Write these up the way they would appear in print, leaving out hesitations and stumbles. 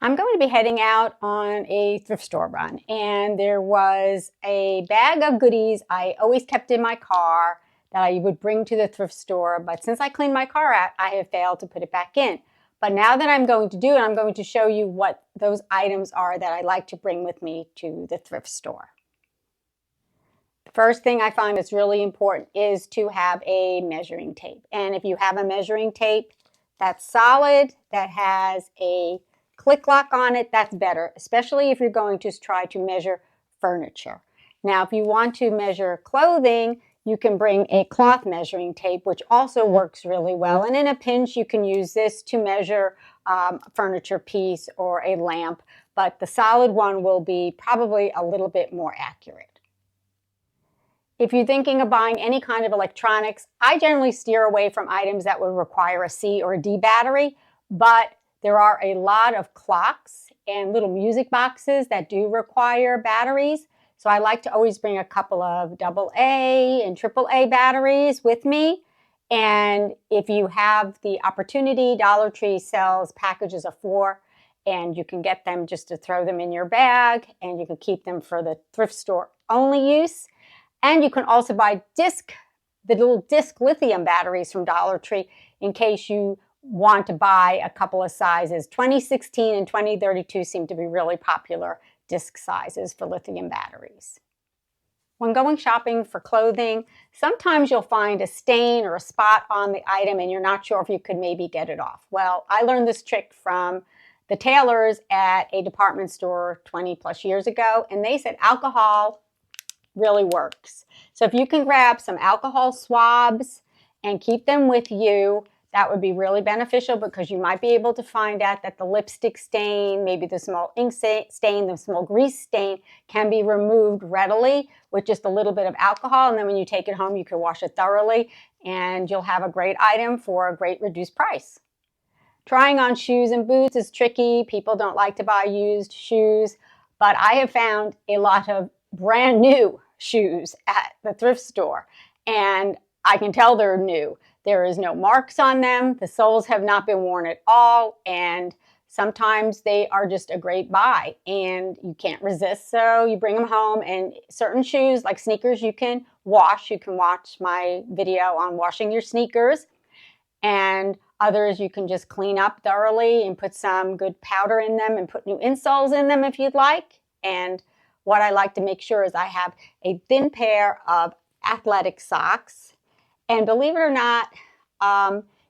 I'm going to be heading out on a thrift store run, and there was a bag of goodies I always kept in my car that I would bring to the thrift store, but since I cleaned my car out, I have failed to put it back in. But now that I'm going to do it, I'm going to show you what those items are that I like to bring with me to the thrift store. The first thing I find that's really important is to have a measuring tape. And if you have a measuring tape that's solid, that has a click lock on it, that's better, especially if you're going to try to measure furniture. Now, if you want to measure clothing, you can bring a cloth measuring tape, which also works really well. And in a pinch, you can use this to measure a furniture piece or a lamp, but the solid one will be probably a little bit more accurate. If you're thinking of buying any kind of electronics, I generally steer away from items that would require a C or a D battery, but there are a lot of clocks and little music boxes that do require batteries. So I like to always bring a couple of AA and AAA batteries with me. And if you have the opportunity, Dollar Tree sells packages of 4, and you can get them just to throw them in your bag, and you can keep them for the thrift store only use. And you can also buy the little disc lithium batteries from Dollar Tree in case you want to buy a couple of sizes. 2016 and 2032 seem to be really popular disc sizes for lithium batteries. When going shopping for clothing, sometimes you'll find a stain or a spot on the item and you're not sure if you could maybe get it off. Well, I learned this trick from the tailors at a department store 20 plus years ago, and they said alcohol really works. So if you can grab some alcohol swabs and keep them with you, that would be really beneficial because you might be able to find out that the lipstick stain, maybe the small ink stain, the small grease stain can be removed readily with just a little bit of alcohol. And then when you take it home, you can wash it thoroughly and you'll have a great item for a great reduced price. Trying on shoes and boots is tricky. People don't like to buy used shoes, but I have found a lot of brand new shoes at the thrift store, and I can tell they're new. There is no marks on them. The soles have not been worn at all, and sometimes they are just a great buy, and you can't resist, so you bring them home. And certain shoes, like sneakers, you can wash. You can watch my video on washing your sneakers, and others you can just clean up thoroughly and put some good powder in them and put new insoles in them if you'd like. And what I like to make sure is I have a thin pair of athletic socks. And believe it or not,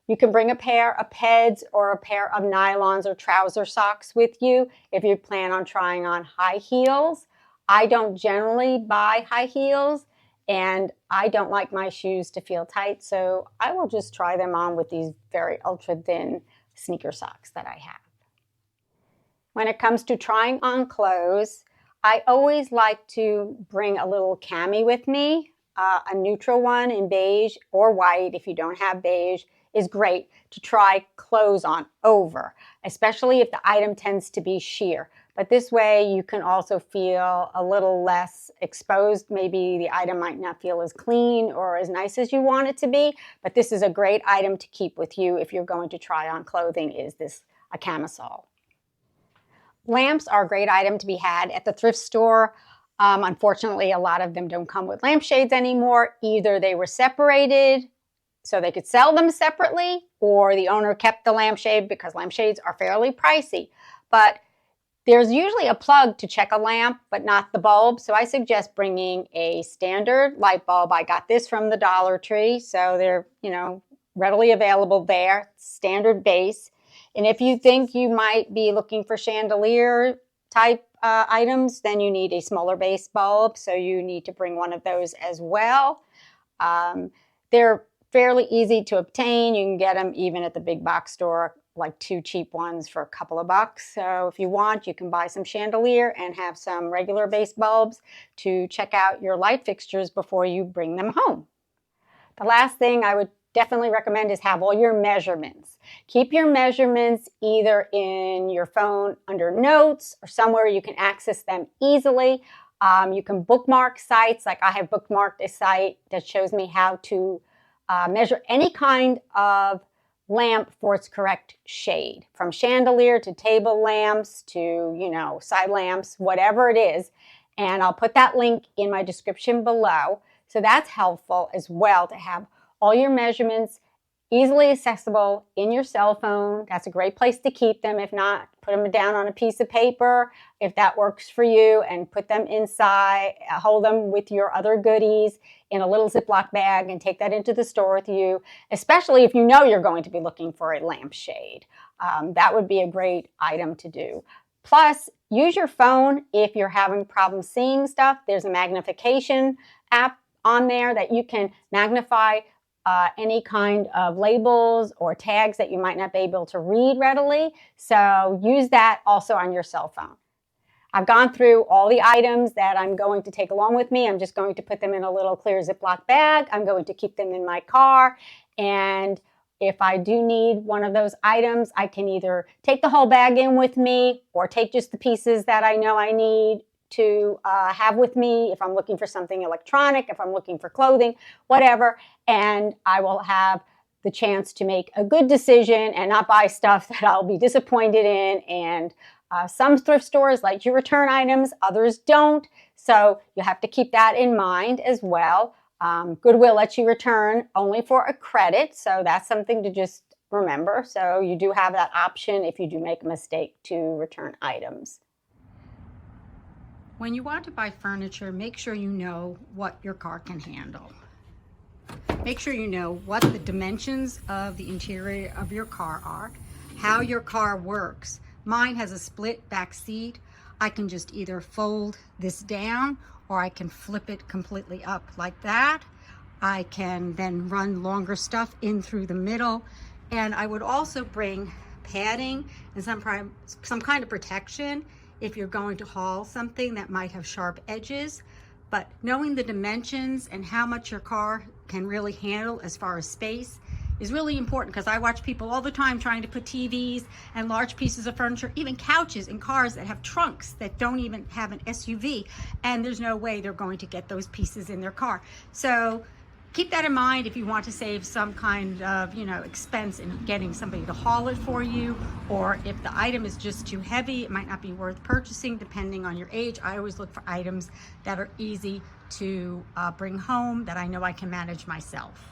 you can bring a pair of Peds or a pair of nylons or trouser socks with you if you plan on trying on high heels. I don't generally buy high heels, and I don't like my shoes to feel tight, so I will just try them on with these very ultra thin sneaker socks that I have. When it comes to trying on clothes, I always like to bring a little cami with me. A neutral one in beige or white, if you don't have beige, is great to try clothes on over, especially if the item tends to be sheer. But this way you can also feel a little less exposed. Maybe the item might not feel as clean or as nice as you want it to be, but this is a great item to keep with you if you're going to try on clothing, is this a camisole. Lamps are a great item to be had at the thrift store. Unfortunately, a lot of them don't come with lampshades anymore. Either they were separated so they could sell them separately, or the owner kept the lampshade because lampshades are fairly pricey. But there's usually a plug to check a lamp, but not the bulb. So I suggest bringing a standard light bulb. I got this from the Dollar Tree, so they're, readily available there. Standard base. And if you think you might be looking for chandelier type items, then you need a smaller base bulb, so you need to bring one of those as well. They're fairly easy to obtain. You can get them even at the big box store, like 2 cheap ones for a couple of bucks. So if you want, you can buy some chandelier and have some regular base bulbs to check out your light fixtures before you bring them home. The last thing I would definitely recommend is have all your measurements. Keep your measurements either in your phone under notes or somewhere you can access them easily. You can bookmark sites. Like I have bookmarked a site that shows me how to measure any kind of lamp for its correct shade, from chandelier to table lamps to, you know, side lamps, whatever it is. And I'll put that link in my description below. So that's helpful as well, to have all your measurements easily accessible in your cell phone. That's a great place to keep them. If not, put them down on a piece of paper if that works for you, and put them inside, hold them with your other goodies in a little Ziploc bag and take that into the store with you, especially if you know you're going to be looking for a lampshade. That would be a great item to do. Plus, use your phone if you're having problems seeing stuff. There's a magnification app on there that you can magnify any kind of labels or tags that you might not be able to read readily. So use that also on your cell phone. I've gone through all the items that I'm going to take along with me. I'm just going to put them in a little clear Ziploc bag. I'm going to keep them in my car. And if I do need one of those items, I can either take the whole bag in with me or take just the pieces that I know I need to have with me if I'm looking for something electronic, if I'm looking for clothing, whatever. And I will have the chance to make a good decision and not buy stuff that I'll be disappointed in. And some thrift stores like to return items, others don't. So you have to keep that in mind as well. Goodwill lets you return only for a credit. So that's something to just remember. So you do have that option if you do make a mistake to return items. When you want to buy furniture, make sure you know what your car can handle. Make sure you know what the dimensions of the interior of your car are, how your car works. Mine has a split back seat. I can just either fold this down or I can flip it completely up like that. I can then run longer stuff in through the middle. And I would also bring padding and some kind of protection if you're going to haul something that might have sharp edges. But knowing the dimensions and how much your car can really handle as far as space is really important, because I watch people all the time trying to put TVs and large pieces of furniture, even couches in cars that have trunks that don't even have an SUV, and there's no way they're going to get those pieces in their car. So keep that in mind if you want to save some kind of, you know, expense in getting somebody to haul it for you, or if the item is just too heavy, it might not be worth purchasing depending on your age. I always look for items that are easy to bring home, that I know I can manage myself.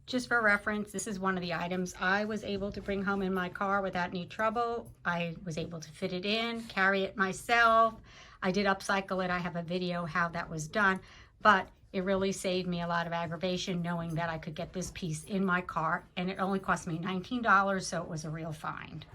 Just for reference, this is one of the items I was able to bring home in my car without any trouble. I was able to fit it in, carry it myself. I did upcycle it. I have a video how that was done, but it really saved me a lot of aggravation knowing that I could get this piece in my car, and it only cost me $19, so it was a real find.